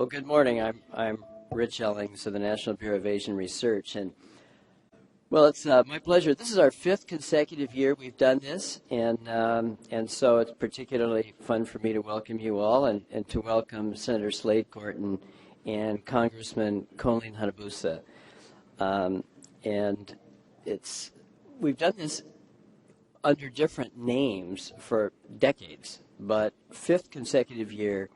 Well, good morning. I'm Rich Ellings of the National Bureau of Asian Research, and well, it's my pleasure. This is our 5th consecutive year we've done this, and so it's particularly fun for me to welcome you all and to welcome Senator Slade, Gorton, and Congressman Colleen Hanabusa. And we've done this under different names for decades, but 5th consecutive year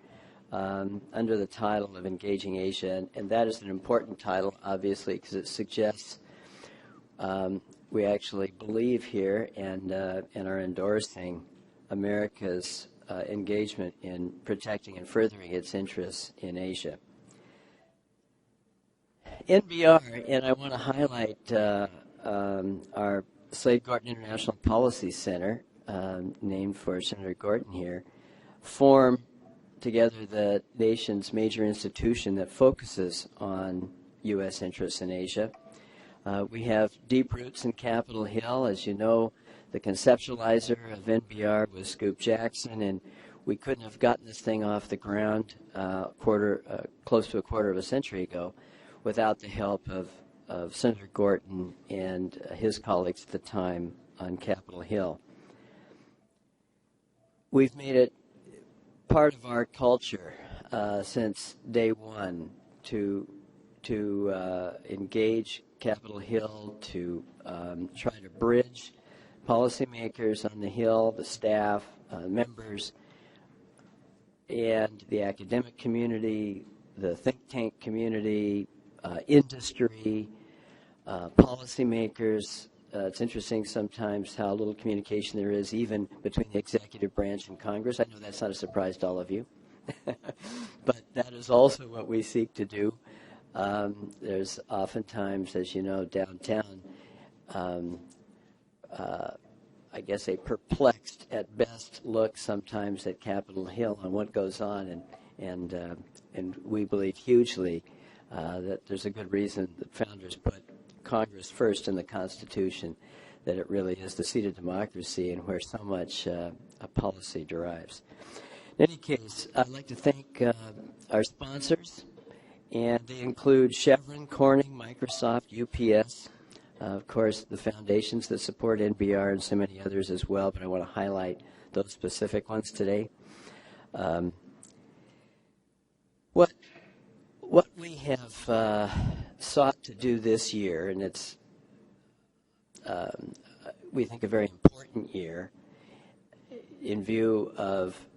under the title of Engaging Asia, and that is an important title, obviously, because it suggests we actually believe here and are endorsing America's engagement in protecting and furthering its interests in Asia. NBR, and I want to highlight our Slade Gorton International Policy Center, named for Senator Gorton here, form together the nation's major institution that focuses on U.S. interests in Asia. We have deep roots in Capitol Hill. As you know, the conceptualizer of NBR was Scoop Jackson, and we couldn't have gotten this thing off the ground close to a quarter of a century ago without the help of Senator Gorton and his colleagues at the time on Capitol Hill. We've made it part of our culture since day one to engage Capitol Hill, to try to bridge policymakers on the Hill, the staff, members, and the academic community, the think tank community, industry, policymakers. It's interesting sometimes how little communication there is even between the executive branch and Congress. I know that's not a surprise to all of you, but that is also what we seek to do. There's oftentimes, as you know, downtown, I guess a perplexed at best look sometimes at Capitol Hill on what goes on, and we believe hugely that there's a good reason that founders put Congress first in the Constitution, that it really is the seat of democracy and where so much policy derives. In any case, I'd like to thank our sponsors, and they include Chevron, Corning, Microsoft, UPS, of course, the foundations that support NBR and so many others as well, but I want to highlight those specific ones today. What we have sought to do this year, and it's, we think, a very important year in view of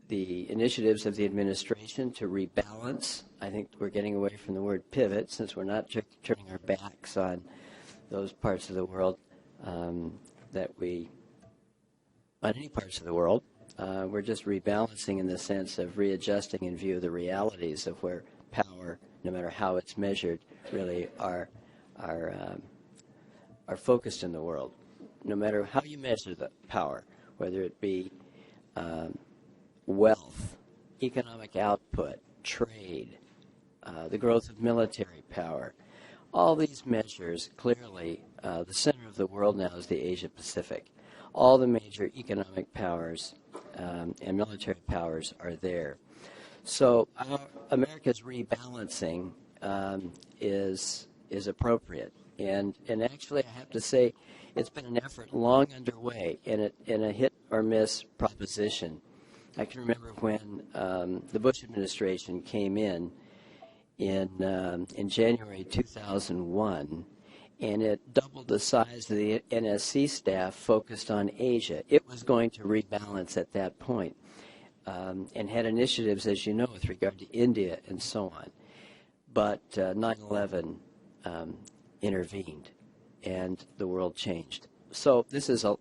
the initiatives of the administration to rebalance. I think we're getting away from the word pivot, since we're not turning our backs on those parts of the world on any parts of the world. We're just rebalancing in the sense of readjusting in view of the realities of where power, no matter how it's measured, really are focused in the world. No matter how you measure the power, whether it be wealth, economic output, trade, the growth of military power, all these measures, clearly the center of the world now is the Asia Pacific. All the major economic powers and military powers are there. So America's rebalancing is appropriate. And actually, I have to say, it's been an effort long underway in a hit or miss proposition. I can remember when the Bush administration came in January 2001, and it doubled the size of the NSC staff focused on Asia. It was going to rebalance at that point, and had initiatives, as you know, with regard to India and so on. But 9/11 intervened, and the world changed. So this is a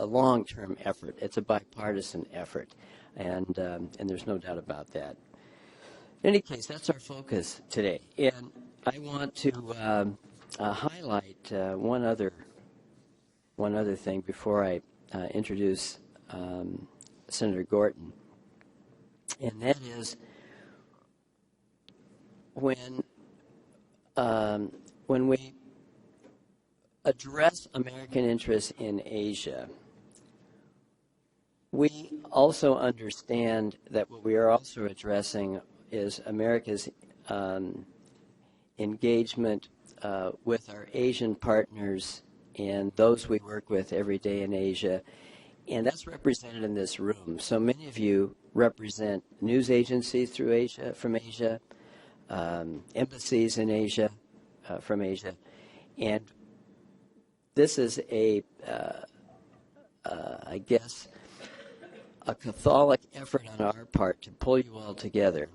long-term effort. It's a bipartisan effort, and there's no doubt about that. In any case, that's our focus today, and I want to highlight one other thing before I introduce Senator Gorton, and that is when we address American interests in Asia, we also understand that what we are also addressing is America's engagement with our Asian partners and those we work with every day in Asia. And that's represented in this room. So many of you represent news agencies through Asia, from Asia, embassies in Asia, from Asia. And this is I guess, a Catholic effort on our part to pull you all together.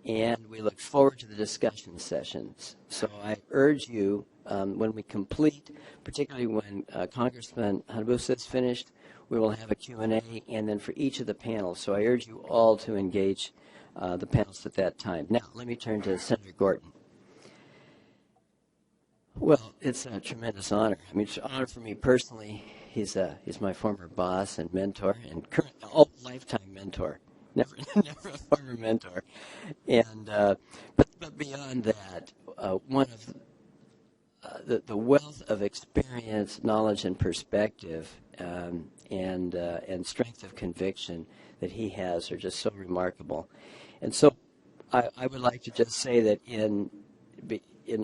And we look forward to the discussion sessions. So I urge you, when we complete, particularly when Congressman Hanabusa is finished, we will have a Q&A, and then for each of the panels. So I urge you all to engage the panels at that time. Now, let me turn to Senator Gorton. Well, it's a tremendous honor. I mean, it's an honor for me personally. He's my former boss and mentor, and current lifetime mentor. Never a former mentor. And but beyond that, one of the wealth of experience, knowledge, and perspective, and strength of conviction that he has are just so remarkable. And so, I would like to just say that in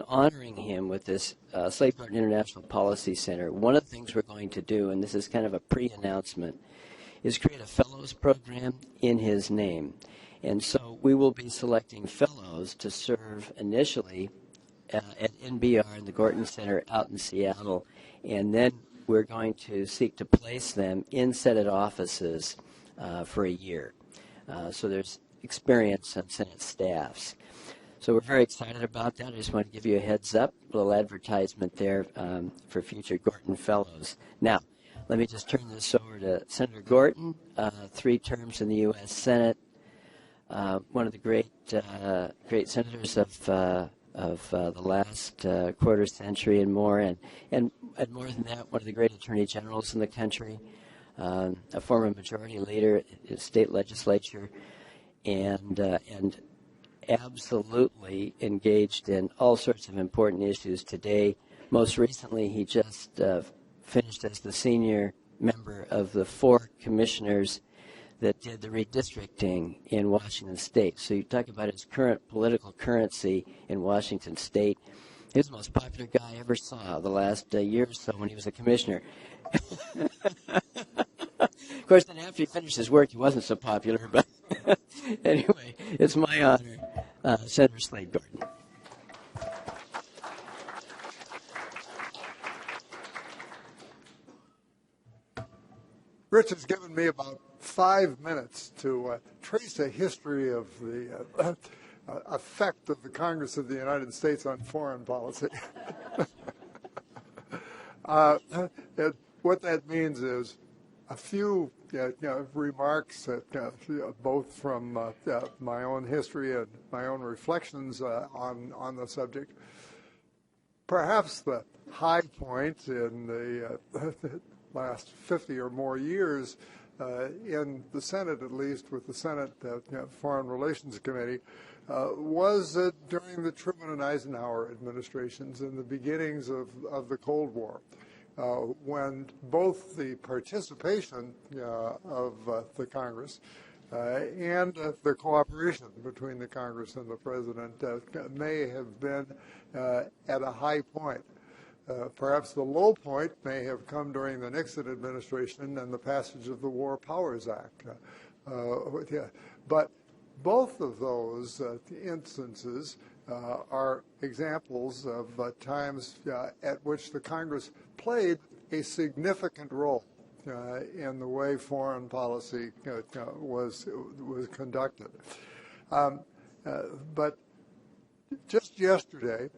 honoring him with this Slade Gorton International Policy Center, one of the things we're going to do, and this is kind of a pre-announcement, is create a fellows program in his name. And so we will be selecting fellows to serve initially at NBR in the Gorton Center out in Seattle, and then we're going to seek to place them in Senate offices for a year. So there's experience on Senate staffs. So we're very excited about that. I just want to give you a heads up, a little advertisement there for future Gorton Fellows. Now, let me just turn this over to Senator Gorton, 3 terms in the U.S. Senate, one of the great senators of the last quarter century and more, and more than that, one of the great attorney generals in the country, a former majority leader in state legislature, and absolutely engaged in all sorts of important issues today. Most recently, he just finished as the senior member of the 4 commissioners that did the redistricting in Washington State. So you talk about his current political currency in Washington State. He was the most popular guy I ever saw the last year or so when he was a commissioner. Of course, then after he finished his work, he wasn't so popular. But anyway, it's my honor, Senator Slade Gorton. Rich has given me about 5 minutes to trace a history of the effect of the Congress of the United States on foreign policy. What that means is a few remarks, both from my own history and my own reflections on the subject. Perhaps the high point in the last 50 or more years in the Senate, at least with the Senate Foreign Relations Committee, was during the Truman and Eisenhower administrations in the beginnings of the Cold War, when both the participation of the Congress and the cooperation between the Congress and the President may have been at a high point. Perhaps the low point may have come during the Nixon administration and the passage of the War Powers Act. But both of those instances are examples of times at which the Congress played a significant role in the way foreign policy was conducted. But just yesterday,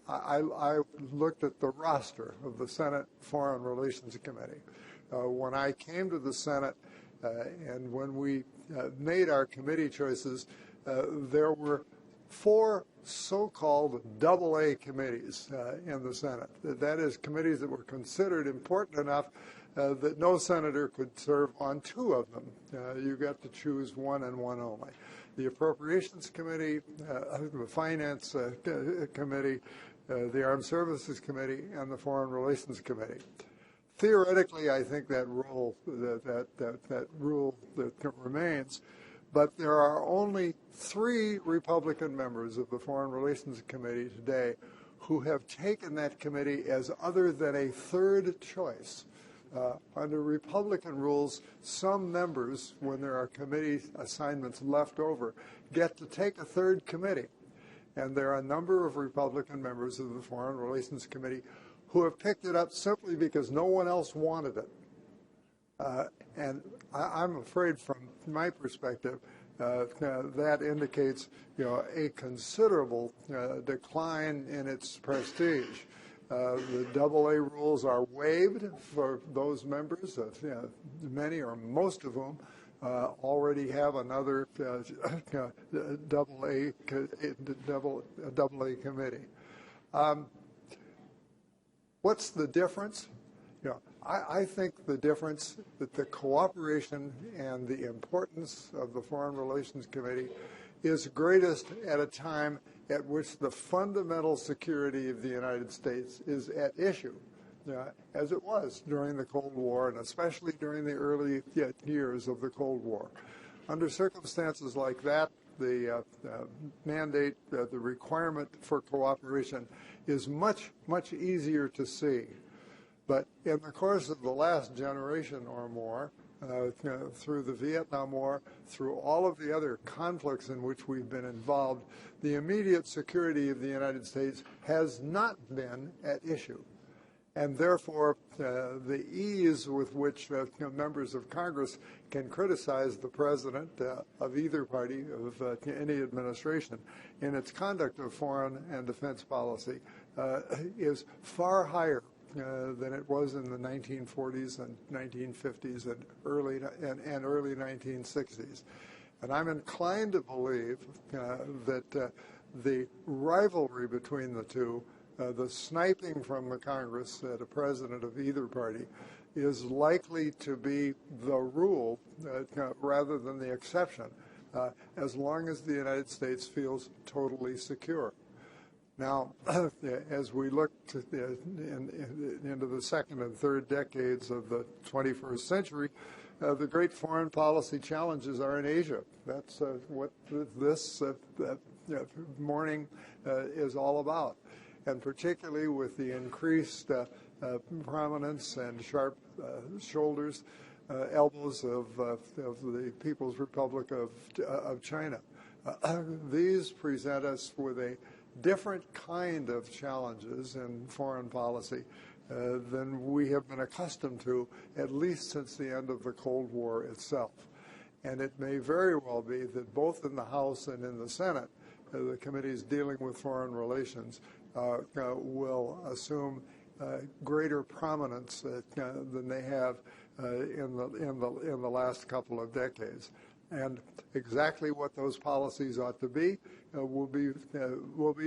I looked at the roster of the Senate Foreign Relations Committee. When I came to the Senate and when we made our committee choices, there were 4 so-called AA committees in the Senate. That is, committees that were considered important enough that no senator could serve on 2 of them. You got to choose one and one only. The Appropriations Committee, the Finance Committee, the Armed Services Committee, and the Foreign Relations Committee. Theoretically, I think that rule that remains, But there are only 3 Republican members of the Foreign Relations Committee today who have taken that committee as other than a third choice. Under Republican rules, some members, when there are committee assignments left over, get to take a third committee. And there are a number of Republican members of the Foreign Relations Committee who have picked it up simply because no one else wanted it. And I'm afraid, from my perspective, that indicates, a considerable decline in its prestige. The AA rules are waived for those members, many or most of whom already have another AA committee. What's the difference? I think the difference that the cooperation and the importance of the Foreign Relations Committee is greatest at a time at which the fundamental security of the United States is at issue, as it was during the Cold War and especially during the early years of the Cold War. Under circumstances like that, the mandate, the requirement for cooperation is much, much easier to see. But in the course of the last generation or more, through the Vietnam War, through all of the other conflicts in which we've been involved, the immediate security of the United States has not been at issue. And therefore, the ease with which members of Congress can criticize the president of either party, of any administration, in its conduct of foreign and defense policy is far higher than it was in the 1940s and 1950s and early 1960s. And I'm inclined to believe that the rivalry between the two, the sniping from the Congress at a president of either party, is likely to be the rule rather than the exception, as long as the United States feels totally secure. Now, as we look into the second and third decades of the 21st century, the great foreign policy challenges are in Asia. That's what this morning is all about. And particularly with the increased prominence and sharp shoulders, elbows of the People's Republic of China. These present us with a different kind of challenges in foreign policy than we have been accustomed to, at least since the end of the Cold War itself. And it may very well be that both in the House and in the Senate, the committees dealing with foreign relations will assume greater prominence than they have in the last couple of decades. And exactly what those policies ought to be will be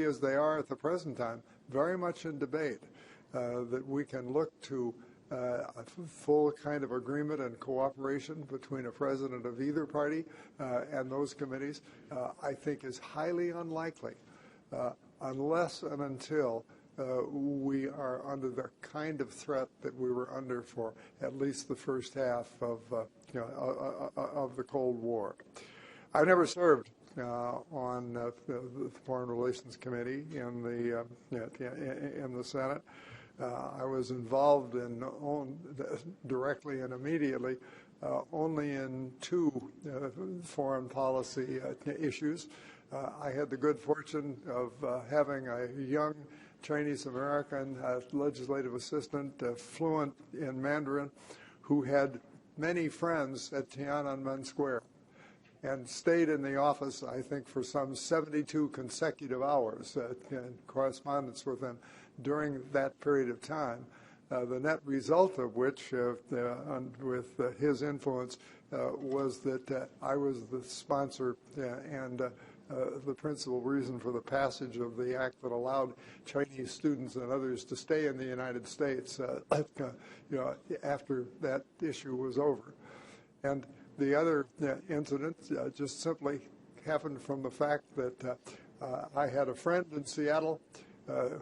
as they are at the present time, very much in debate. That we can look to a full kind of agreement and cooperation between a president of either party and those committees, I think is highly unlikely, unless and until we are under the kind of threat that we were under for at least the first half of the Cold War. I never served on the Foreign Relations Committee in the Senate. I was involved in directly and immediately only in 2 foreign policy issues. I had the good fortune of having a young Chinese-American legislative assistant, fluent in Mandarin, who had many friends at Tiananmen Square and stayed in the office, I think, for some 72 consecutive hours in correspondence with them during that period of time, the net result of which, with his influence, was that I was the sponsor and the principal reason for the passage of the act that allowed Chinese students and others to stay in the United States after that issue was over. And the other incident just simply happened from the fact that I had a friend in Seattle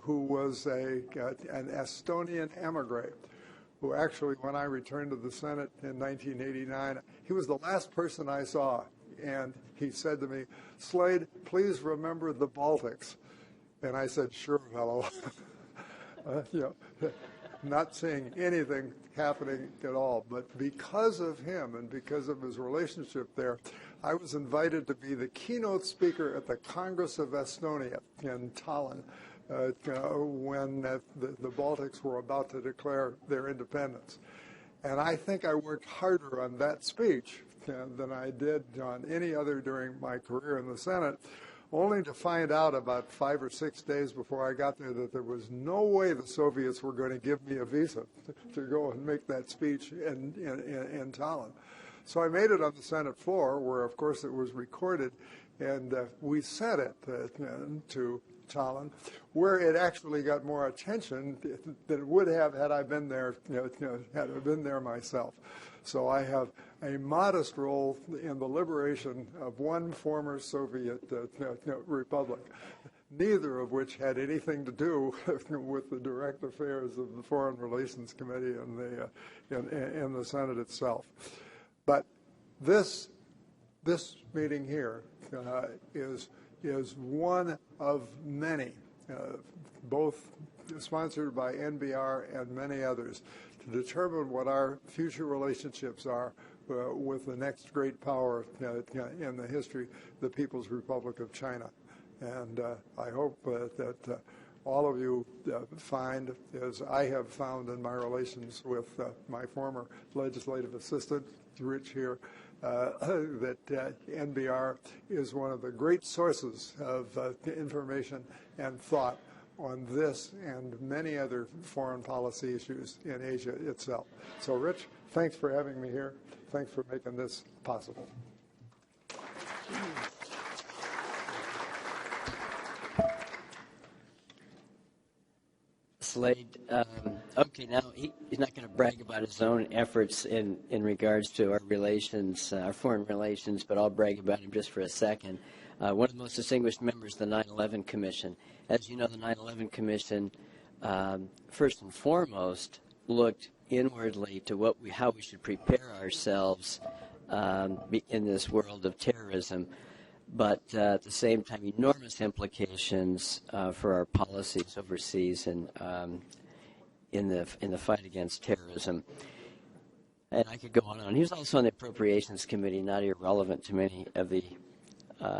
who was an Estonian emigre, who actually, when I returned to the Senate in 1989, he was the last person I saw and he said to me, "Slade, please remember the Baltics." And I said, "Sure, fellow." Not seeing anything happening at all. But because of him and because of his relationship there, I was invited to be the keynote speaker at the Congress of Estonia in Tallinn when the Baltics were about to declare their independence. And I think I worked harder on that speech than I did on any other during my career in the Senate, only to find out about 5 or 6 days before I got there that there was no way the Soviets were going to give me a visa to go and make that speech in Tallinn. So I made it on the Senate floor, where, of course, it was recorded, and we sent it to Tallinn, where it actually got more attention than it would have had I been there, had I been there myself. So I have a modest role in the liberation of one former Soviet republic, neither of which had anything to do with the direct affairs of the Foreign Relations Committee and the Senate itself. But this meeting here is one of many, both sponsored by NBR and many others, to determine what our future relationships are with the next great power in the history, the People's Republic of China. And I hope that all of you find, as I have found in my relations with my former legislative assistant, Rich here, that NBR is one of the great sources of information and thought on this and many other foreign policy issues in Asia itself. So, Rich, thanks for having me here. Thanks for making this possible. Slade, okay, now he's not going to brag about his own efforts in regards to our relations, our foreign relations, but I'll brag about him just for a second. One of the most distinguished members of the 9/11 Commission. As you know, the 9/11 Commission, first and foremost, looked inwardly to how we should prepare ourselves in this world of terrorism, but at the same time, enormous implications for our policies overseas and in the fight against terrorism. And I could go on and on. He was also on the Appropriations Committee, not irrelevant to many of the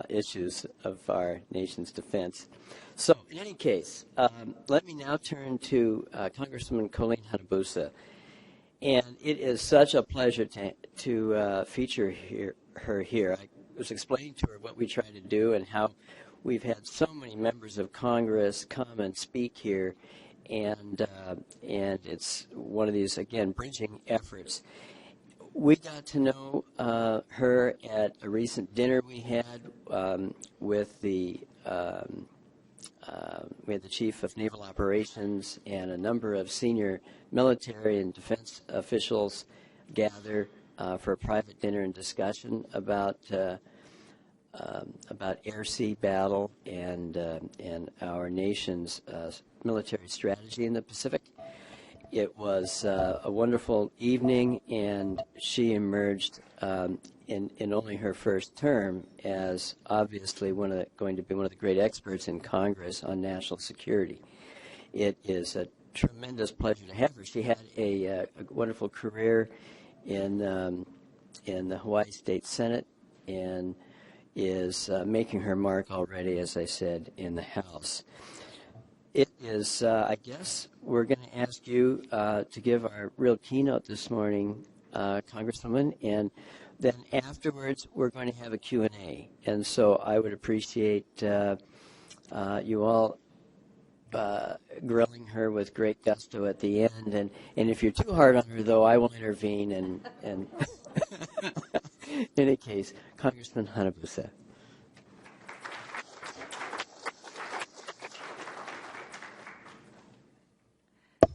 issues of our nation's defense. So, in any case, let me now turn to Congresswoman Colleen Hanabusa. And it is such a pleasure to feature her here. I was explaining to her what we try to do and how we've had so many members of Congress come and speak here, and it's one of these, again, bridging efforts. We got to know her at a recent dinner we had with the chief of naval operations and a number of senior military and defense officials gather for a private dinner and discussion about air-sea battle and our nation's military strategy in the Pacific. It was a wonderful evening, and she emerged in only her first term as obviously going to be one of the great experts in Congress on national security. It is a tremendous pleasure to have her. She had a wonderful career in the Hawaii State Senate and is making her mark already, as I said, in the House. It is, I guess, we're going to ask you to give our real keynote this morning, Congresswoman, and then afterwards we're going to have a Q&A. And so I would appreciate you all grilling her with great gusto at the end. And if you're too hard on her, though, I will intervene. And in any case, Congressman Hanabusa.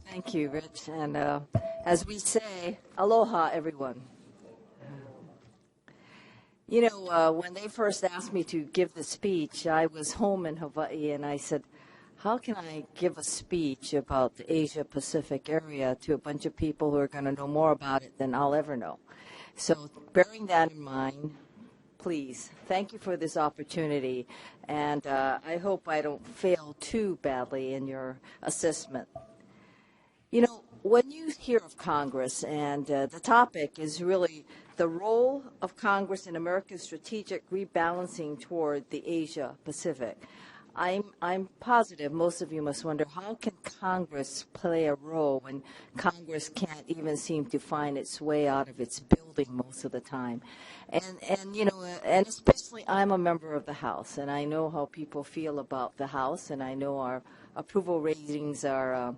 Thank you, Rich. And as we say, aloha, everyone. You know, when they first asked me to give the speech, I was home in Hawaii, and I said, how can I give a speech about the Asia-Pacific area to a bunch of people who are going to know more about it than I'll ever know? So bearing that in mind, please. Thank you for this opportunity, and I hope I don't fail too badly in your assessment. You know, when you hear of Congress, and the topic is really the role of Congress in America's strategic rebalancing toward the Asia-Pacific, I'm positive most of you must wonder, how can Congress play a role when Congress can't even seem to find its way out of its building most of the time? And you know, and especially I'm a member of the House, and I know how people feel about the House, and I know our approval ratings are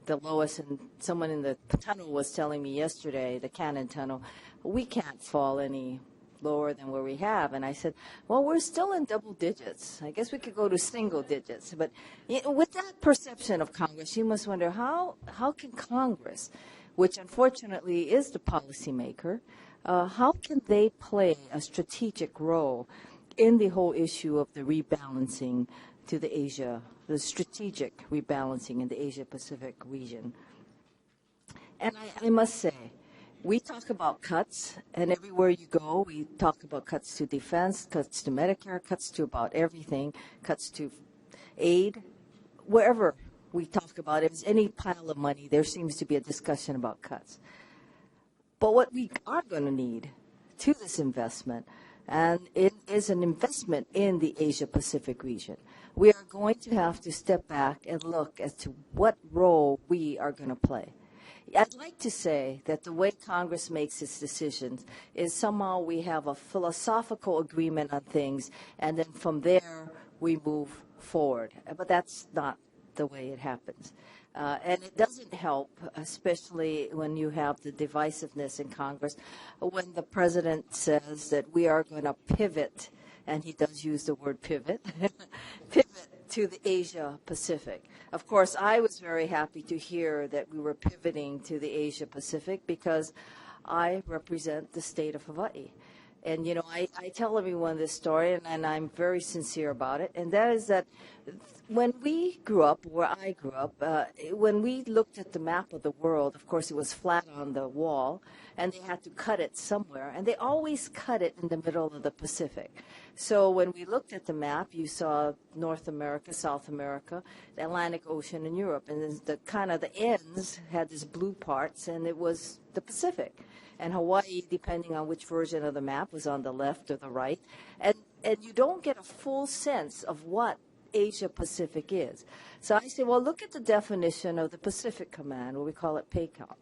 the lowest, and someone in the tunnel was telling me yesterday, the Cannon Tunnel, we can't fall any lower than where we have. And I said, well, we're still in double digits. I guess we could go to single digits. But you know, with that perception of Congress, you must wonder, how can Congress, which unfortunately is the policymaker, how can they play a strategic role in the whole issue of the rebalancing to the strategic rebalancing in the Asia-Pacific region? And I must say, we talk about cuts, and everywhere you go, we talk about cuts to defense, cuts to Medicare, cuts to about everything, cuts to aid. Wherever we talk about it, if there's any pile of money, there seems to be a discussion about cuts. But what we are going to need to this investment, and it is an investment in the Asia-Pacific region, we are going to have to step back and look as to what role we are going to play. I'd like to say that the way Congress makes its decisions is somehow we have a philosophical agreement on things, and then from there we move forward. But that's not the way it happens. And it doesn't help, especially when you have the divisiveness in Congress, when the president says that we are going to pivot, and he does use the word pivot, pivot to the Asia-Pacific. Of course, I was very happy to hear that we were pivoting to the Asia-Pacific because I represent the state of Hawaii. And, you know, I tell everyone this story, and I'm very sincere about it, and that is that when we grew up, where I grew up, when we looked at the map of the world, of course, it was flat on the wall, and they had to cut it somewhere, and they always cut it in the middle of the Pacific. So when we looked at the map, you saw North America, South America, the Atlantic Ocean, and Europe, and then the kind of the ends had these blue parts, and it was the Pacific. And Hawaii, depending on which version of the map, was on the left or the right. And you don't get a full sense of what Asia-Pacific is. So I say, well, look at the definition of the Pacific Command, or we call it PACOM.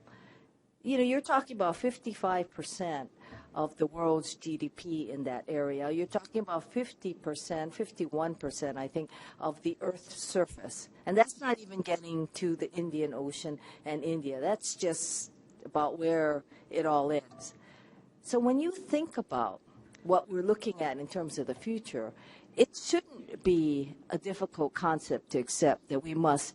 You know, you're talking about 55% of the world's GDP in that area. You're talking about 50%, 51%, I think, of the Earth's surface. And that's not even getting to the Indian Ocean and India. That's just about where it all ends. So when you think about what we're looking at in terms of the future, it shouldn't be a difficult concept to accept that we must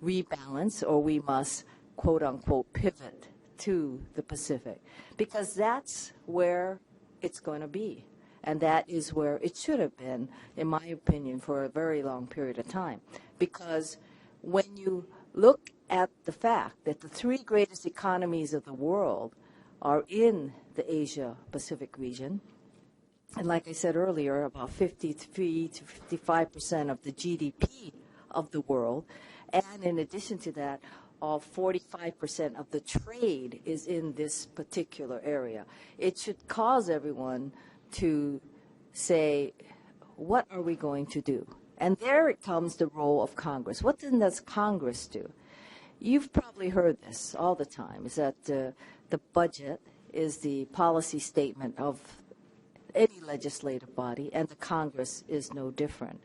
rebalance, or we must, quote unquote, pivot to the Pacific, because that's where it's going to be. And that is where it should have been, in my opinion, for a very long period of time. Because when you look at the fact that the three greatest economies of the world are in the Asia-Pacific region, and like I said earlier, about 53 to 55% of the GDP of the world, and in addition to that, 45% of the trade is in this particular area. It should cause everyone to say, what are we going to do? And there it comes the role of Congress. What then does Congress do? You've probably heard this all the time, is that the budget is the policy statement of any legislative body, and the Congress is no different.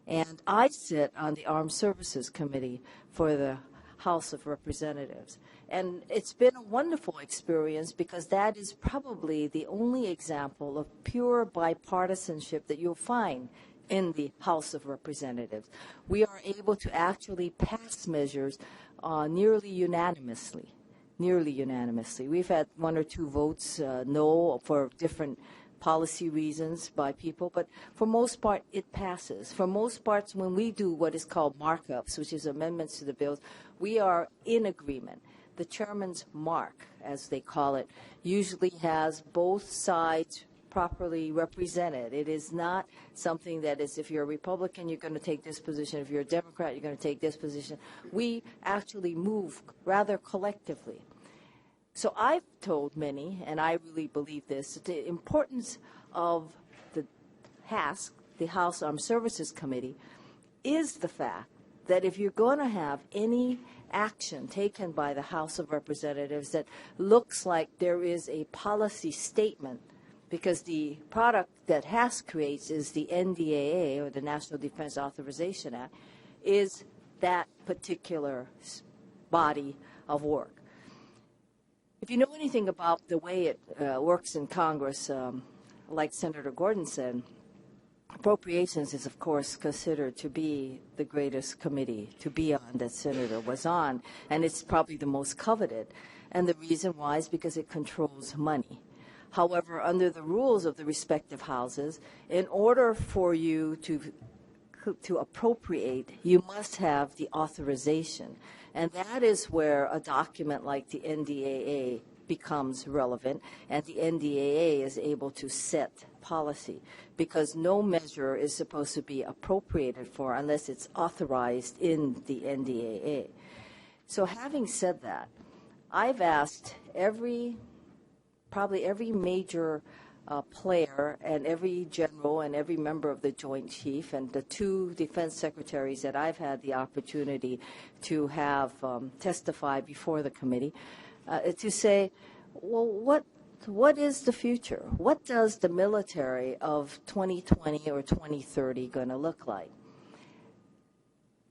And I sit on the Armed Services Committee for the House of Representatives. And it's been a wonderful experience, because that is probably the only example of pure bipartisanship that you'll find in the House of Representatives. We are able to actually pass measures nearly unanimously. We've had one or two votes no for different policy reasons by people, but for most part it passes. For most parts, when we do what is called markups, which is amendments to the bills, we are in agreement. The chairman's mark, as they call it, usually has both sides properly represented. It is not something that is, if you're a Republican, you're going to take this position. If you're a Democrat, you're going to take this position. We actually move rather collectively. So I've told many, and I really believe this, the importance of the HASC, the House Armed Services Committee, is the fact that if you're going to have any action taken by the House of Representatives that looks like there is a policy statement, because the product that HASC creates is the NDAA, or the National Defense Authorization Act, is that particular body of work. If you know anything about the way it works in Congress, like Senator Gorton said, Appropriations is, of course, considered to be the greatest committee to be on that Senator was on, and it's probably the most coveted. And the reason why is because it controls money. However, under the rules of the respective houses, in order for you to appropriate, you must have the authorization. And that is where a document like the NDAA becomes relevant, and the NDAA is able to set policy, because no measure is supposed to be appropriated for unless it's authorized in the NDAA. So having said that, I've asked probably every major player and every general and every member of the Joint Chief and the two defense secretaries that I've had the opportunity to have testify before the committee to say, well, what is the future? What does the military of 2020 or 2030 going to look like?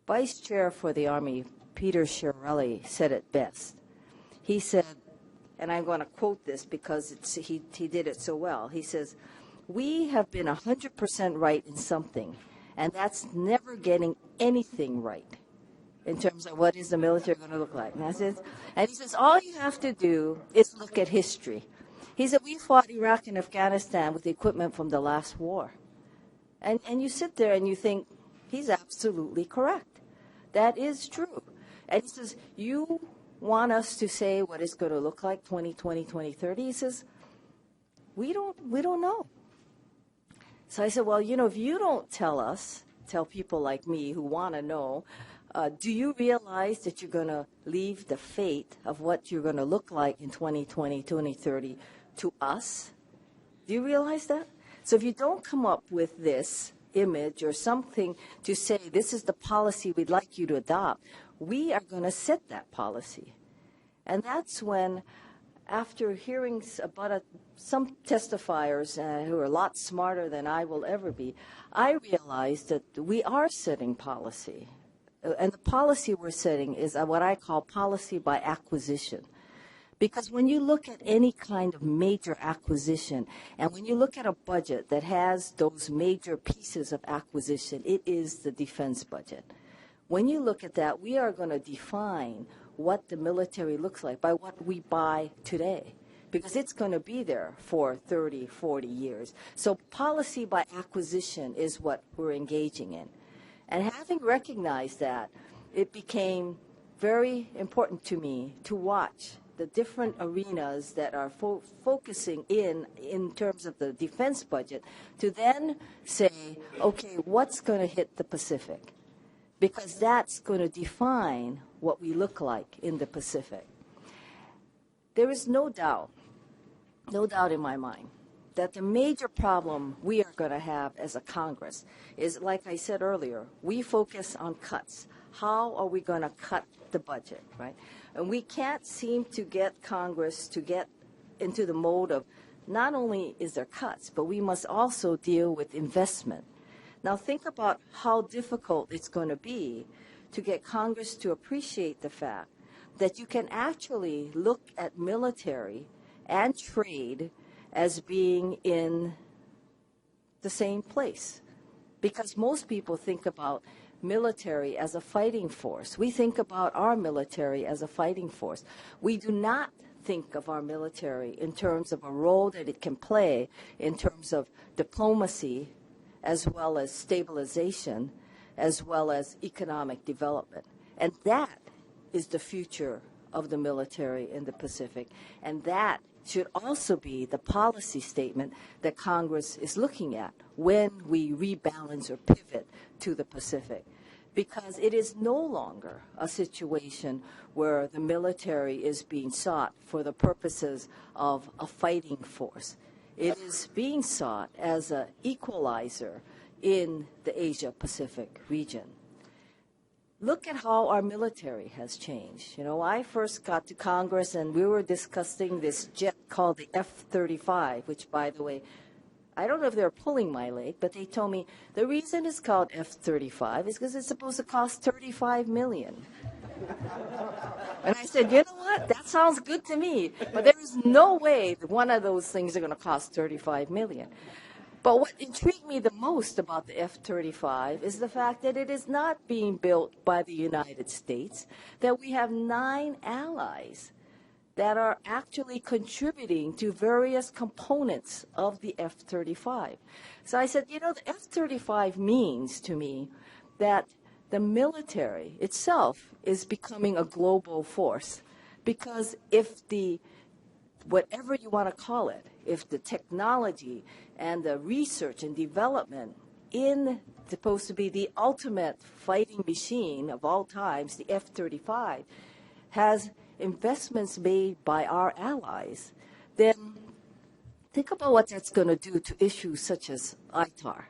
Vice Chair for the Army, Peter Chiarelli, said it best. He said, and I'm going to quote this because he did it so well. He says, "We have been 100% right in something, and that's never getting anything right in terms of what is the military going to look like." And he says, all you have to do is look at history. He said, we fought Iraq and Afghanistan with equipment from the last war. And you sit there and you think, he's absolutely correct. That is true. And he says, you want us to say what it's going to look like 2020, 2030? He says, we don't know. So I said, well, if you don't tell people like me who want to know, do you realize that you're going to leave the fate of what you're going to look like in 2020, 2030 to us? Do you realize that? So if you don't come up with this image or something to say this is the policy we'd like you to adopt, we are going to set that policy. And that's when, after hearing about some testifiers who are a lot smarter than I will ever be, I realized that we are setting policy. And the policy we're setting is what I call policy by acquisition. Because when you look at any kind of major acquisition, and when you look at a budget that has those major pieces of acquisition, it is the defense budget. When you look at that, we are going to define what the military looks like by what we buy today, because it's going to be there for 30, 40 years. So policy by acquisition is what we're engaging in. And having recognized that, it became very important to me to watch the different arenas that are focusing in terms of the defense budget, to then say, okay, what's going to hit the Pacific? Because that's going to define what we look like in the Pacific. There is no doubt in my mind, that the major problem we are going to have as a Congress is, like I said earlier, we focus on cuts. How are we going to cut the budget, right? And we can't seem to get Congress to get into the mode of not only is there cuts, but we must also deal with investment. Now think about how difficult it's going to be to get Congress to appreciate the fact that you can actually look at military and trade as being in the same place. Because most people think about military as a fighting force. We think about our military as a fighting force. We do not think of our military in terms of a role that it can play in terms of diplomacy, as well as stabilization, as well as economic development. And that is the future of the military in the Pacific. And that should also be the policy statement that Congress is looking at when we rebalance or pivot to the Pacific. Because it is no longer a situation where the military is being sought for the purposes of a fighting force. It is being sought as an equalizer in the Asia-Pacific region. Look at how our military has changed. You know, I first got to Congress and we were discussing this jet called the F-35, which, by the way, I don't know if they're pulling my leg, but they told me the reason it's called F-35 is because it's supposed to cost $35 million. And I said, you know what? That sounds good to me. But there is no way that one of those things are going to cost $35 million. But what intrigued me the most about the F-35 is the fact that it is not being built by the United States, that we have 9 allies that are actually contributing to various components of the F-35. So I said, you know, the F-35 means to me that the military itself is becoming a global force. Because if the, whatever you want to call it, if the technology and the research and development in supposed to be the ultimate fighting machine of all times, the F-35, has investments made by our allies, then think about what that's going to do to issues such as ITAR,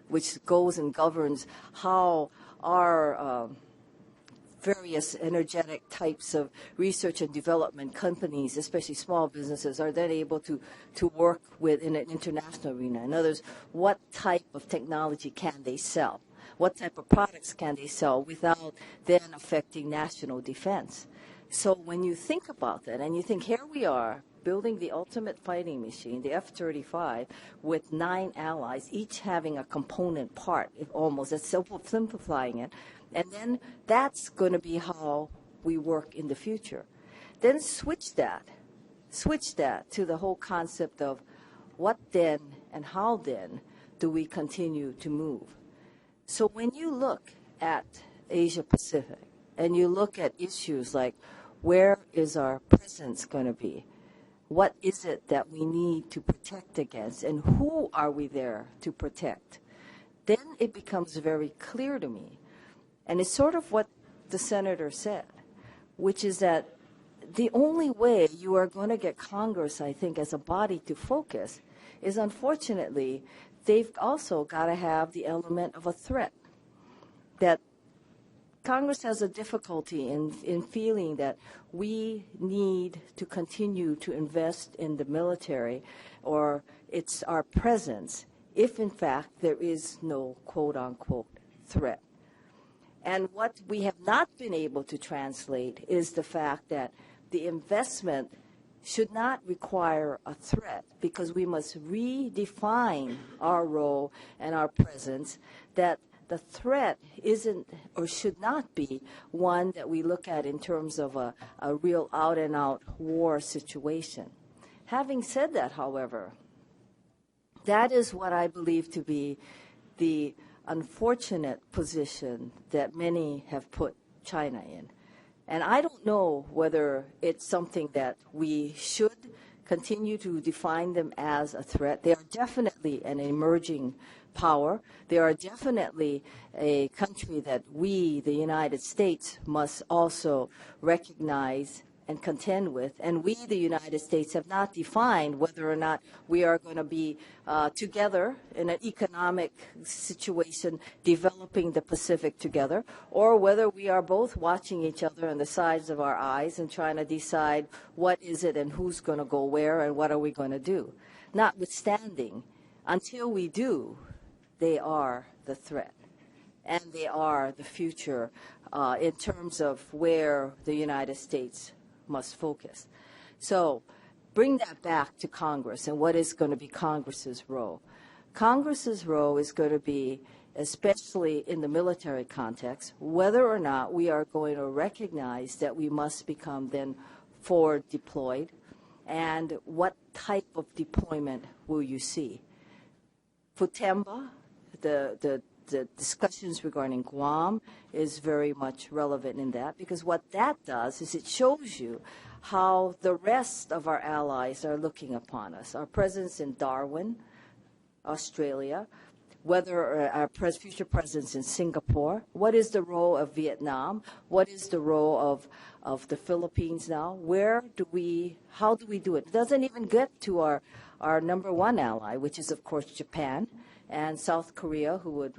which goes and governs how our various energetic types of research and development companies, especially small businesses, are then able to work with in an international arena. In other words, what type of technology can they sell? What type of products can they sell without then affecting national defense? So when you think about that, and you think, here we are, building the ultimate fighting machine, the F-35, with 9 allies, each having a component part, if almost, that's simplifying it, and then that's going to be how we work in the future. Then switch that to the whole concept of what then and how then do we continue to move. So when you look at Asia Pacific and you look at issues like where is our presence going to be, what is it that we need to protect against, and who are we there to protect, then it becomes very clear to me. And it's sort of what the senator said, which is that the only way you are going to get Congress, I think, as a body to focus is, unfortunately, they've also got to have the element of a threat. That Congress has a difficulty in feeling that we need to continue to invest in the military or it's our presence if, in fact, there is no quote-unquote threat. And what we have not been able to translate is the fact that the investment should not require a threat, because we must redefine our role and our presence, that the threat isn't or should not be one that we look at in terms of a real out-and-out war situation. Having said that, however, that is what I believe to be the unfortunate position that many have put China in. And I don't know whether it's something that we should continue to define them as a threat. They are definitely an emerging power. They are definitely a country that we, the United States, must also recognize and contend with. And we, the United States, have not defined whether or not we are going to be together in an economic situation, developing the Pacific together, or whether we are both watching each other on the sides of our eyes and trying to decide what is it and who's going to go where and what are we going to do. Notwithstanding, until we do, they are the threat. And they are the future in terms of where the United States must focus. So bring that back to Congress and what is going to be Congress's role. Congress's role is going to be, especially in the military context, whether or not we are going to recognize that we must become then forward deployed, and what type of deployment will you see. Futemba, the discussions regarding Guam is very much relevant in that, because what that does is it shows you how the rest of our allies are looking upon us. Our presence in Darwin, Australia, whether our future presence in Singapore, what is the role of Vietnam, what is the role of the Philippines now, how do we do it? It doesn't even get to our number one ally, which is, of course, Japan and South Korea, who would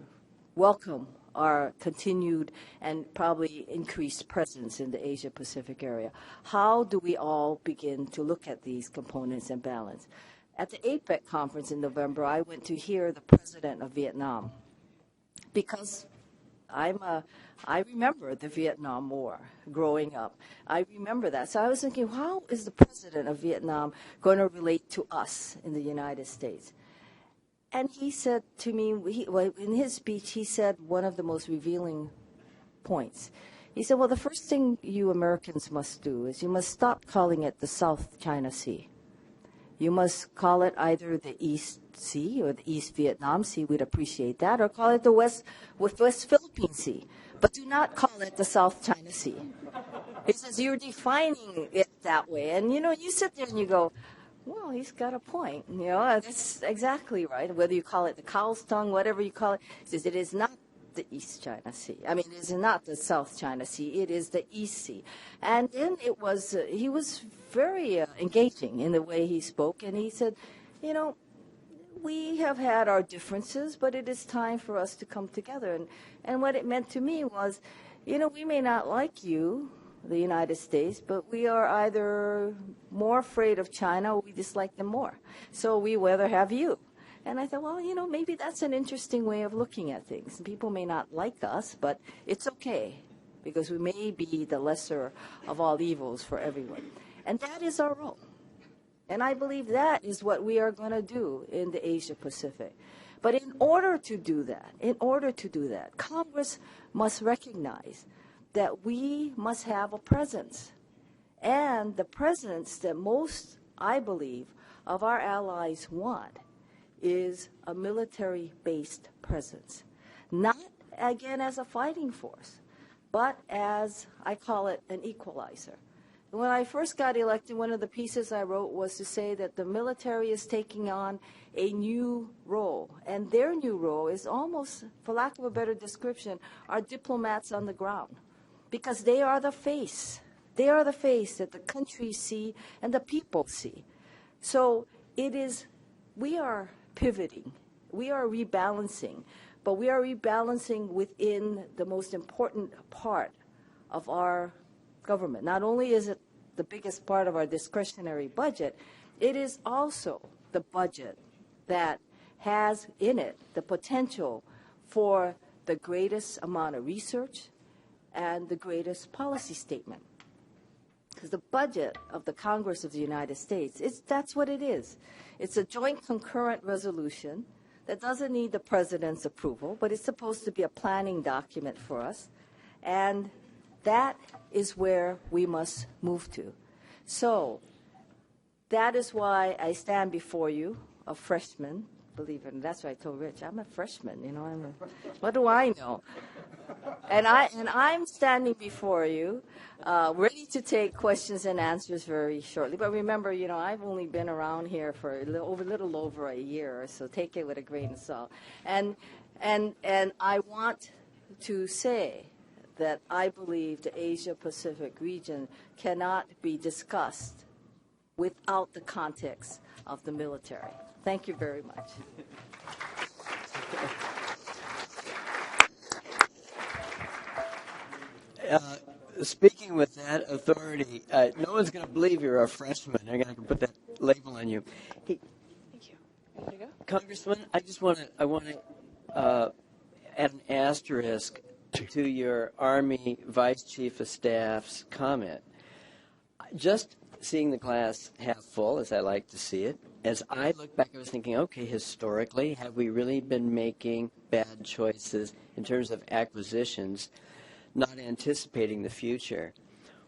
welcome our continued and probably increased presence in the Asia-Pacific area. How do we all begin to look at these components and balance? At the APEC conference in November, I went to hear the president of Vietnam because I remember the Vietnam War growing up. I remember that. So I was thinking, how is the president of Vietnam going to relate to us in the United States? And he said to me, in his speech, he said one of the most revealing points. He said, well, the first thing you Americans must do is you must stop calling it the South China Sea. You must call it either the East Sea or the East Vietnam Sea. We'd appreciate that. Or call it the West Philippine Sea. But do not call it the South China Sea. He says, you're defining it that way. And, you sit there and you go, well, he's got a point. That's exactly right. Whether you call it the cow's tongue, whatever you call it, he says it is not the East China Sea. I mean, it is not the South China Sea. It is the East Sea. And then he was very engaging in the way he spoke. And he said, we have had our differences, but it is time for us to come together. And what it meant to me was, we may not like you, the United States, but we are either more afraid of China or we dislike them more. So we rather have you. And I thought, well, maybe that's an interesting way of looking at things. People may not like us, but it's okay because we may be the lesser of all evils for everyone. And that is our role. And I believe that is what we are going to do in the Asia Pacific. But in order to do that, Congress must recognize that we must have a presence. And the presence that most, I believe, of our allies want is a military-based presence. Not, again, as a fighting force, but as, I call it, an equalizer. When I first got elected, one of the pieces I wrote was to say that the military is taking on a new role. And their new role is almost, for lack of a better description, our diplomats on the ground. Because they are the face. They are the face that the countries see and the people see. So we are pivoting. We are rebalancing. But we are rebalancing within the most important part of our government. Not only is it the biggest part of our discretionary budget, it is also the budget that has in it the potential for the greatest amount of research and the greatest policy statement. Because the budget of the Congress of the United States, that's what it is. It's a joint concurrent resolution that doesn't need the president's approval, but it's supposed to be a planning document for us. And that is where we must move to. So that is why I stand before you, a freshman, believe it, and that's what I told Rich. I'm a freshman, what do I know? And I'm standing before you, ready to take questions and answers very shortly. But remember, I've only been around here for a little over a year, so take it with a grain of salt. And I want to say that I believe the Asia-Pacific region cannot be discussed without the context of the military. Thank you very much. Speaking with that authority, no one's going to believe you're a freshman. They're going to put that label on you. Hey, thank you. Ready to go? Congressman, I want to add an asterisk to your Army Vice Chief of Staff's comment. Just seeing the glass half full, as I like to see it, as I look back, I was thinking, okay, historically, have we really been making bad choices in terms of acquisitions, not anticipating the future?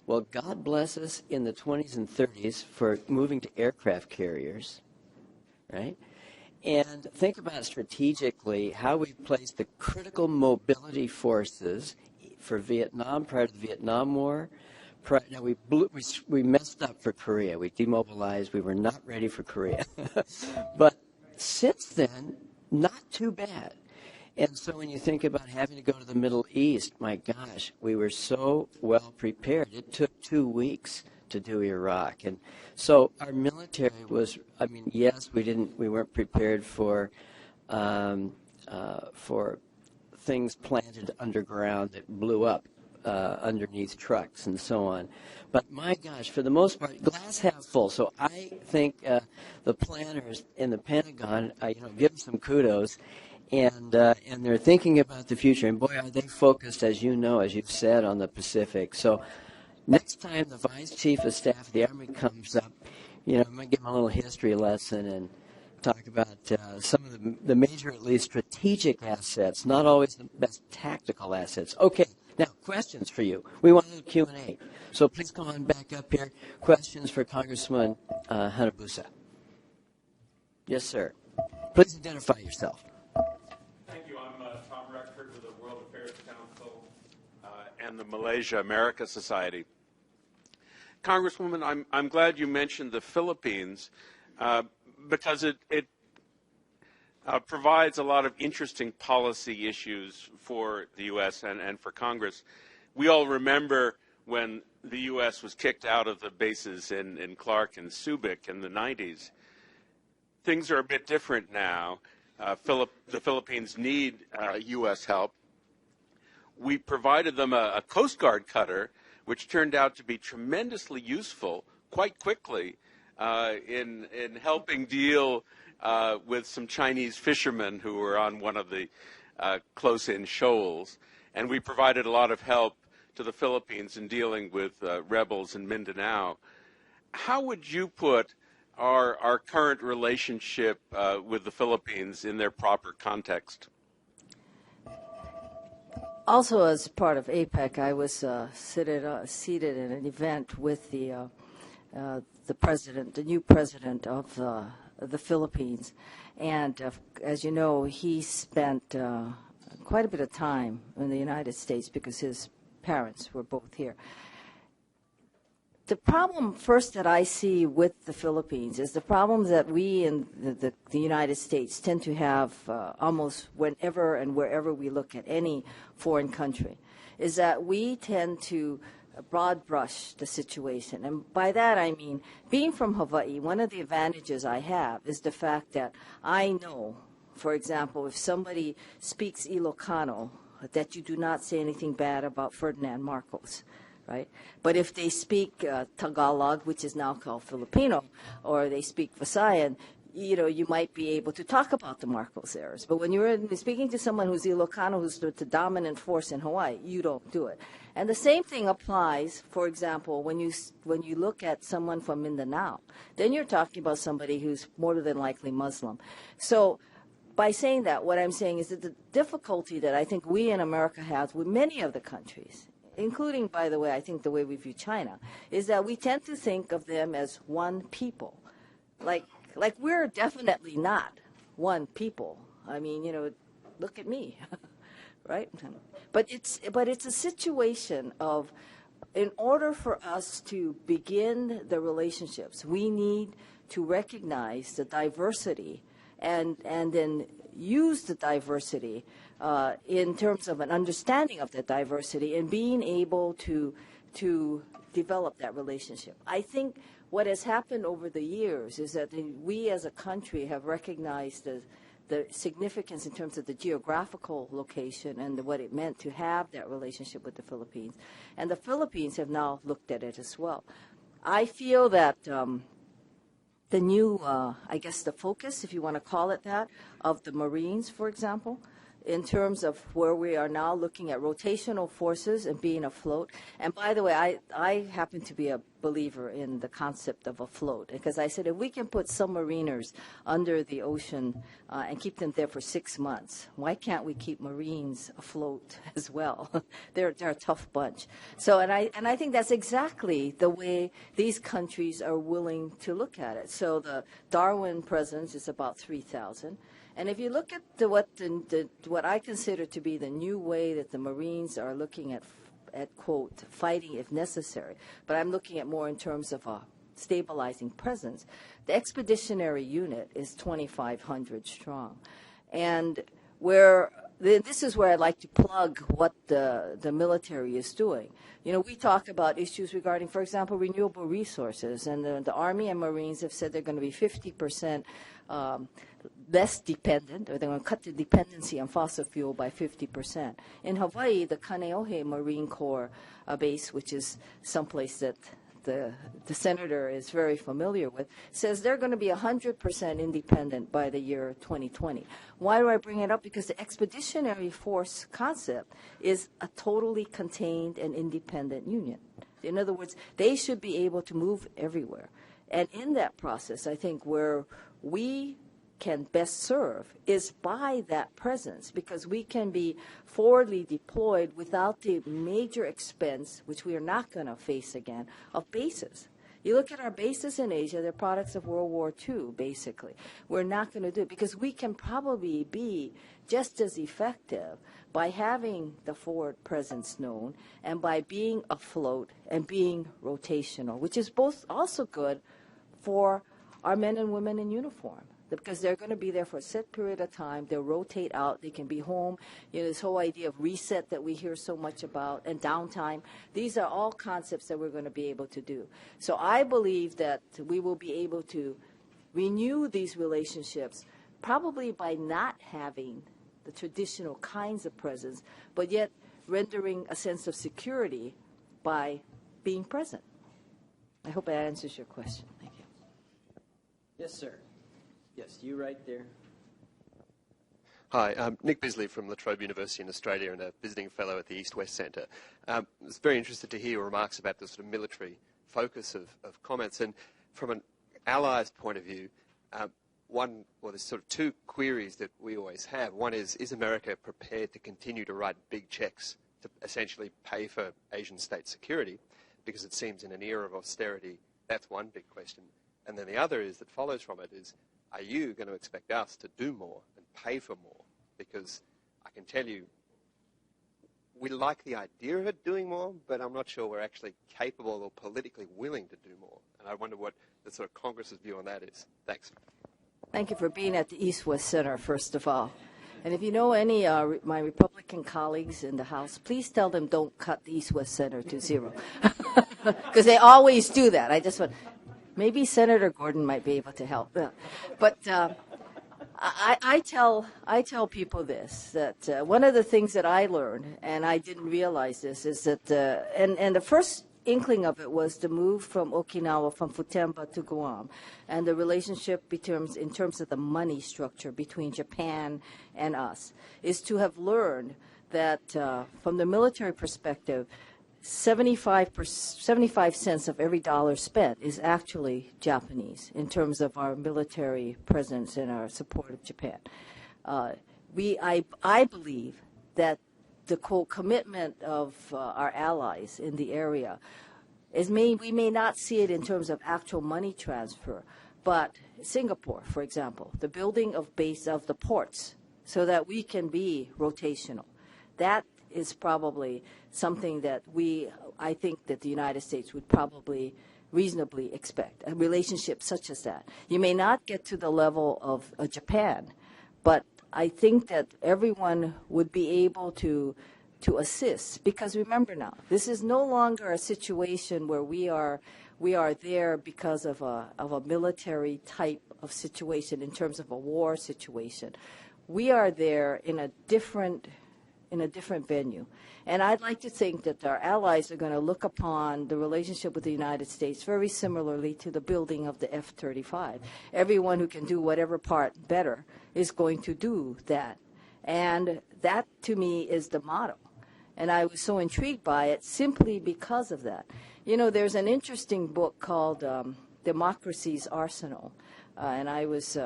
Well, God bless us in the 20s and 30s for moving to aircraft carriers, right? And think about strategically how we placed the critical mobility forces for Vietnam prior to the Vietnam War, Now we messed up for Korea. We demobilized. We were not ready for Korea. But since then, not too bad. And so when you think about having to go to the Middle East, my gosh, we were so well prepared. It took 2 weeks to do Iraq. And so our military was, I mean, yes, we weren't prepared for things planted underground that blew up underneath trucks and so on. But my gosh, for the most part, glass half full. So I think the planners in the Pentagon, give them some kudos. And they're thinking about the future. And boy, are they focused, as you know, as you've said, on the Pacific. So next time the Vice Chief of Staff of the Army comes up, I'm going to give him a little history lesson and talk about some of the major, at least, strategic assets, not always the best tactical assets. Okay, now questions for you. We want a little Q&A. So please come on back up here. Questions for Congresswoman Hanabusa. Yes, sir. Please identify yourself. And the Malaysia America Society. Congresswoman, I'm glad you mentioned the Philippines because it provides a lot of interesting policy issues for the U.S. and for Congress. We all remember when the U.S. was kicked out of the bases in Clark and Subic in the 90s. Things are a bit different now. The Philippines need U.S. help. We provided them a Coast Guard cutter, which turned out to be tremendously useful quite quickly in helping deal with some Chinese fishermen who were on one of the close-in shoals. And we provided a lot of help to the Philippines in dealing with rebels in Mindanao. How would you put our current relationship with the Philippines in their proper context? Also, as part of APEC, I was seated in an event with the president, the new president of the Philippines, and as you know, he spent quite a bit of time in the United States because his parents were both here. The problem first that I see with the Philippines is the problem that we in the United States tend to have almost whenever and wherever we look at any foreign country, is that we tend to broad brush the situation. And by that I mean, being from Hawaii, one of the advantages I have is the fact that I know, for example, if somebody speaks Ilocano, that you do not say anything bad about Ferdinand Marcos. Right? But if they speak Tagalog, which is now called Filipino, or they speak Visayan, you might be able to talk about the Marcos errors. But when you're speaking to someone who's Ilocano, who's the dominant force in Hawaii, you don't do it. And the same thing applies, for example, when you look at someone from Mindanao, then you're talking about somebody who's more than likely Muslim. So by saying that, what I'm saying is that the difficulty that I think we in America have with many of the countries, including, by the way, I think the way we view China, is that we tend to think of them as one people. Like we're definitely not one people. I mean, look at me, right? But it's a situation of, in order for us to begin the relationships, we need to recognize the diversity and then use the diversity in terms of an understanding of the diversity and being able to develop that relationship. I think what has happened over the years is that we as a country have recognized the significance in terms of the geographical location and what it meant to have that relationship with the Philippines. And the Philippines have now looked at it as well. I feel that the new, I guess the focus, if you want to call it that, of the Marines, for example, in terms of where we are now looking at rotational forces and being afloat. And by the way, I happen to be a believer in the concept of a float, because I said if we can put submariners under the ocean and keep them there for 6 months, why can't we keep Marines afloat as well? they're a tough bunch. So, and I think that's exactly the way these countries are willing to look at it. So the Darwin presence is about 3,000. And if you look at what I consider to be the new way that the Marines are looking at quote, fighting if necessary, but I'm looking at more in terms of a stabilizing presence. The expeditionary unit is 2,500 strong. And this is where I'd like to plug what the military is doing. You know, we talk about issues regarding, for example, renewable resources, and the Army and Marines have said they're going to be 50% less dependent, or they're going to cut the dependency on fossil fuel by 50%. In Hawaii, the Kaneohe Marine Corps base, which is someplace that the senator is very familiar with, says they're going to be 100% independent by the year 2020. Why do I bring it up? Because the expeditionary force concept is a totally contained and independent union. In other words, they should be able to move everywhere. And in that process, I think where we can best serve is by that presence, because we can be forwardly deployed without the major expense, which we are not going to face again, of bases. You look at our bases in Asia, they're products of World War II, basically. We're not going to do it because we can probably be just as effective by having the forward presence known and by being afloat and being rotational, which is both also good for our men and women in uniform, because they're going to be there for a set period of time. They'll rotate out. They can be home. You know, this whole idea of reset that we hear so much about, and downtime, these are all concepts that we're going to be able to do. So I believe that we will be able to renew these relationships probably by not having the traditional kinds of presence, but yet rendering a sense of security by being present. I hope that answers your question. Thank you. Yes, sir. Yes, you right there. Hi, I'm Nick Bisley from La Trobe University in Australia and a visiting fellow at the East-West Centre. I was very interested to hear your remarks about the sort of military focus of comments. And from an ally's point of view, there's sort of two queries that we always have. One is America prepared to continue to write big checks to essentially pay for Asian state security? Because it seems in an era of austerity, that's one big question. And then the other is that follows from it is, are you going to expect us to do more and pay for more? Because I can tell you, we like the idea of it doing more, but I'm not sure we're actually capable or politically willing to do more. And I wonder what the sort of Congress's view on that is. Thanks. Thank you for being at the East-West Center, first of all. And if you know any my Republican colleagues in the House, please tell them don't cut the East-West Center to zero. Because they always do that. I just want... Maybe Senator Gorton might be able to help. But I tell people this, that one of the things that I learned, and I didn't realize this, is that, and the first inkling of it was the move from Okinawa, from Futenma to Guam, and the relationship in terms of the money structure between Japan and us, is to have learned that from the military perspective, 75 cents of every dollar spent is actually Japanese in terms of our military presence and our support of Japan. I believe that the commitment of our allies in the area we may not see it in terms of actual money transfer, but Singapore, for example, the building of the ports so that we can be rotational. That is probably something that I think that the United States would probably reasonably expect, a relationship such as that. You may not get to the level of Japan, but I think that everyone would be able to assist, because remember now, this is no longer a situation where we are there because of a military type of situation in terms of a war situation. We are there in a different venue. And I'd like to think that our allies are going to look upon the relationship with the United States very similarly to the building of the F-35. Everyone who can do whatever part better is going to do that. And that, to me, is the motto. And I was so intrigued by it simply because of that. You know, there's an interesting book called Democracy's Arsenal. And I was...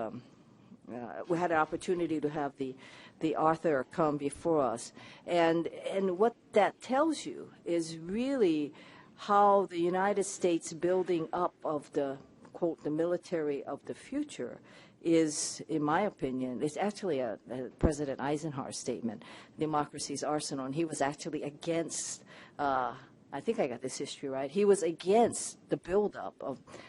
we had an opportunity to have the author come before us. And what that tells you is really how the United States building up of the, quote, the military of the future is, in my opinion, it's actually a President Eisenhower statement, democracy's arsenal, and he was actually against, I think I got this history right, he was against the buildup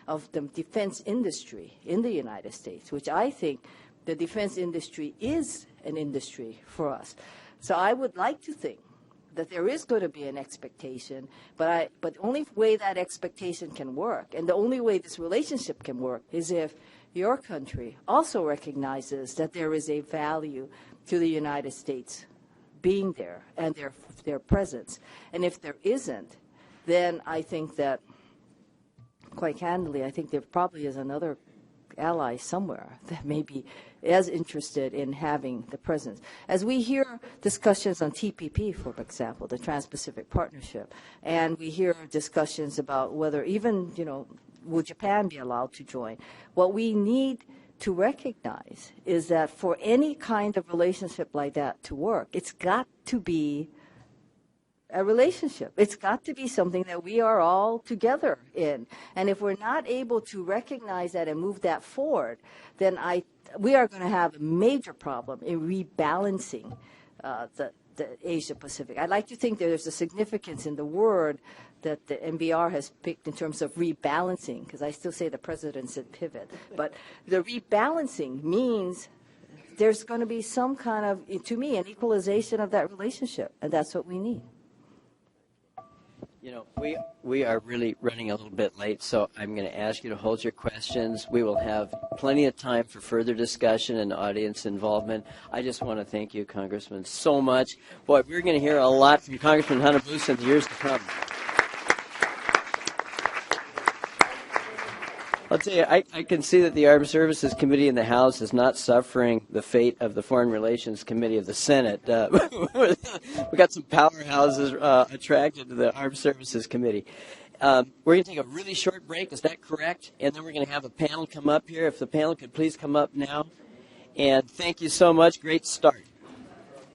of the defense industry in the United States, which I think the defense industry is an industry for us. So I would like to think that there is going to be an expectation, but the only way that expectation can work, and the only way this relationship can work, is if your country also recognizes that there is a value to the United States being there and their presence. And if there isn't, then I think that, quite candidly, I think there probably is another ally somewhere that may be as interested in having the presence. As we hear discussions on TPP, for example, the Trans-Pacific Partnership, and we hear discussions about whether even, will Japan be allowed to join? What we need to recognize is that for any kind of relationship like that to work, it's got to be a relationship. It's got to be something that we are all together in. And if we're not able to recognize that and move that forward, then we are going to have a major problem in rebalancing the Asia-Pacific. I'd like to think that there's a significance in the word that the NBR has picked in terms of rebalancing, because I still say the president said pivot. But the rebalancing means there's going to be some kind of, to me, an equalization of that relationship, and that's what we need. We are really running a little bit late, so I'm going to ask you to hold your questions. We will have plenty of time for further discussion and audience involvement. I just want to thank you, Congressman, so much. Boy, we're going to hear a lot from Congressman Hanabusa in the years to come. I'll tell you, I can see that the Armed Services Committee in the House is not suffering the fate of the Foreign Relations Committee of the Senate. We got some powerhouses attracted to the Armed Services Committee. We're going to take a really short break. Is that correct? And then we're going to have a panel come up here. If the panel could please come up now. And thank you so much. Great start.